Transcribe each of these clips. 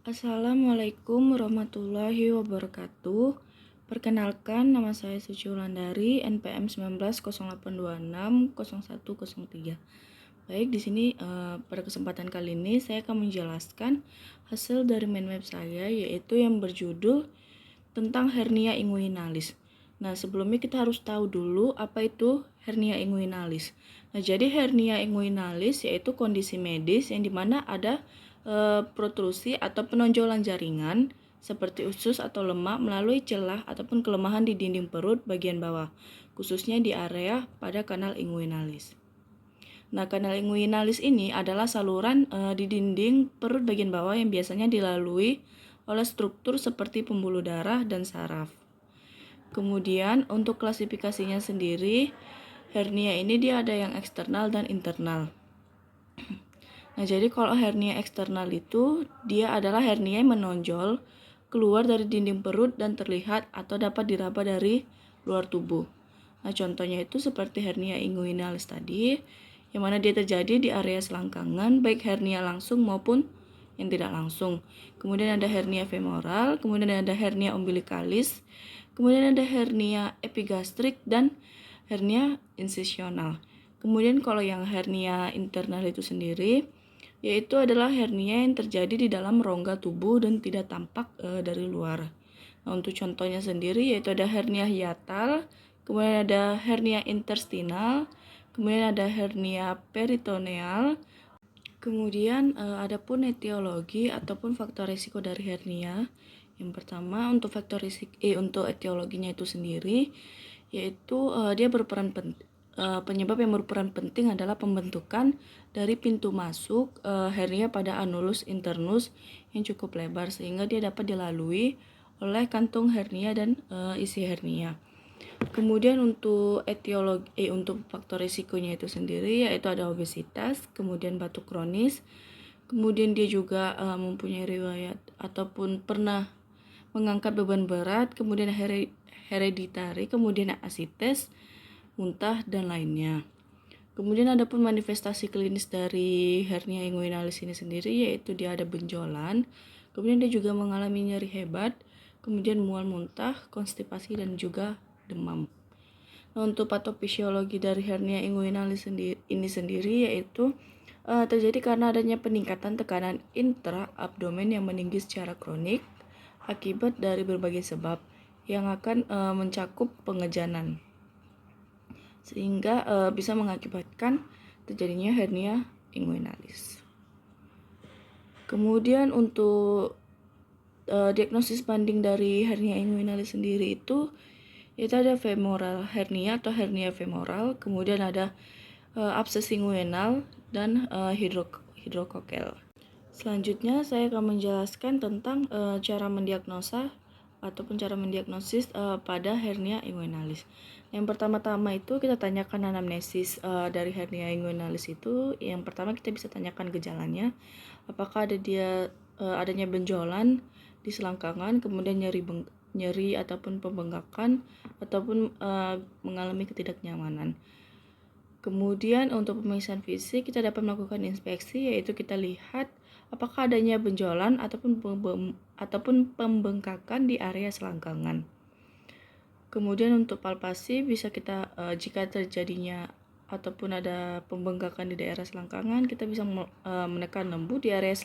Assalamualaikum warahmatullahi wabarakatuh. Perkenalkan, nama saya Suci Wulandari, NPM 1908260103. Baik, di sini pada kesempatan kali ini saya akan menjelaskan hasil dari mind map saya, yaitu yang berjudul tentang hernia inguinalis. Nah, sebelumnya kita harus tahu dulu apa itu hernia inguinalis. Nah, jadi hernia inguinalis yaitu kondisi medis yang dimana ada protrusi atau penonjolan jaringan seperti usus atau lemak melalui celah ataupun kelemahan di dinding perut bagian bawah, khususnya di area pada kanal inguinalis. Nah, kanal inguinalis ini adalah saluran di dinding perut bagian bawah yang biasanya dilalui oleh struktur seperti pembuluh darah dan saraf. Kemudian untuk klasifikasinya sendiri, hernia ini dia ada yang eksternal dan internal. Nah, jadi kalau hernia eksternal itu dia adalah hernia yang menonjol keluar dari dinding perut dan terlihat atau dapat diraba dari luar tubuh. Nah, contohnya itu seperti hernia inguinalis tadi, yang mana dia terjadi di area selangkangan, baik hernia langsung maupun yang tidak langsung. Kemudian ada hernia femoral, kemudian ada hernia umbilikalis, kemudian ada hernia epigastrik dan hernia insisional. Kemudian kalau yang hernia internal itu sendiri, yaitu adalah hernia yang terjadi di dalam rongga tubuh dan tidak tampak dari luar. Nah, untuk contohnya sendiri yaitu ada hernia hiatal, kemudian ada hernia intestinal, kemudian ada hernia peritoneal. Kemudian adapun etiologi ataupun faktor risiko dari hernia. Yang pertama untuk untuk etiologinya itu sendiri yaitu dia berperan penting. Penyebab yang berperan penting adalah pembentukan dari pintu masuk hernia pada anulus internus yang cukup lebar sehingga dia dapat dilalui oleh kantung hernia dan isi hernia. Kemudian untuk untuk faktor risikonya itu sendiri yaitu ada obesitas, kemudian batuk kronis, kemudian dia juga mempunyai riwayat ataupun pernah mengangkat beban berat, kemudian hereditari, kemudian asites, muntah, dan lainnya. Kemudian ada pun manifestasi klinis dari hernia inguinalis ini sendiri yaitu dia ada benjolan, kemudian dia juga mengalami nyeri hebat, kemudian mual muntah, konstipasi, dan juga demam. Nah, untuk patofisiologi dari hernia inguinalis ini sendiri yaitu terjadi karena adanya peningkatan tekanan intra-abdomen yang meninggi secara kronik akibat dari berbagai sebab yang akan mencakup pengejanan, sehingga bisa mengakibatkan terjadinya hernia inguinalis. Kemudian untuk diagnosis banding dari hernia inguinalis sendiri itu ada femoral hernia atau hernia femoral, kemudian ada abses inguinal dan hidrokokel. Selanjutnya saya akan menjelaskan tentang cara mendiagnosa ataupun cara mendiagnosis pada hernia inguinalis. Yang pertama-tama itu kita tanyakan anamnesis dari hernia inguinalis itu. Yang pertama kita bisa tanyakan gejalanya, apakah adanya benjolan di selangkangan, kemudian nyeri ataupun pembengkakan ataupun mengalami ketidaknyamanan. Kemudian untuk pemeriksaan fisik kita dapat melakukan inspeksi, yaitu kita lihat apakah adanya benjolan ataupun pembengkakan di area selangkangan. Kemudian untuk palpasi bisa kita jika terjadinya ataupun ada pembengkakan di daerah selangkangan, kita bisa menekan lembu di area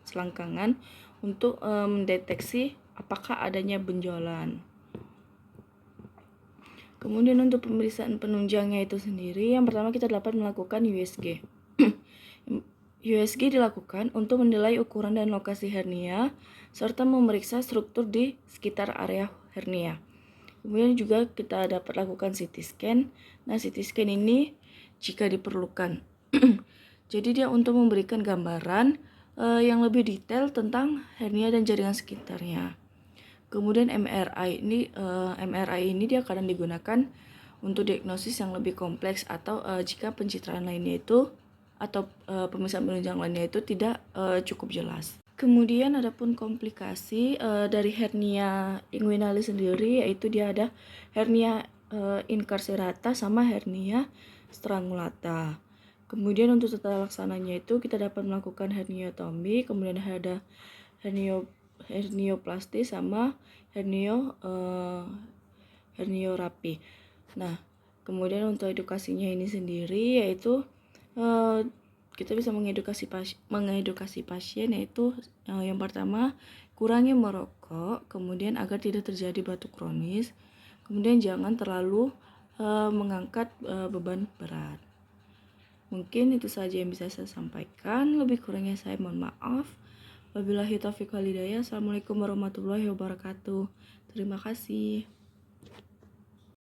selangkangan untuk mendeteksi apakah adanya benjolan. Kemudian untuk pemeriksaan penunjangnya itu sendiri, yang pertama kita dapat melakukan USG. USG dilakukan untuk menilai ukuran dan lokasi hernia serta memeriksa struktur di sekitar area hernia. Kemudian juga kita dapat lakukan CT scan. Nah, CT scan ini jika diperlukan. Jadi dia untuk memberikan gambaran yang lebih detail tentang hernia dan jaringan sekitarnya. Kemudian MRI ini dia kadang digunakan untuk diagnosis yang lebih kompleks atau jika pencitraan lainnya itu atau pemeriksaan penunjang lainnya itu tidak cukup jelas. Kemudian adapun komplikasi dari hernia inguinalis sendiri yaitu dia ada hernia incarcerata sama hernia strangulata. Kemudian untuk tata laksananya itu kita dapat melakukan herniotomi, kemudian ada hernioplasty sama herniorrhapy. Nah, kemudian untuk edukasinya ini sendiri yaitu kita bisa mengedukasi pasien yaitu yang pertama, kurangi merokok, kemudian agar tidak terjadi batuk kronis, kemudian jangan terlalu mengangkat beban berat. Mungkin itu saja yang bisa saya sampaikan. Lebih kurangnya saya mohon maaf. Wabillahi taufiq wal hidayah. Assalamualaikum warahmatullahi wabarakatuh. Terima kasih.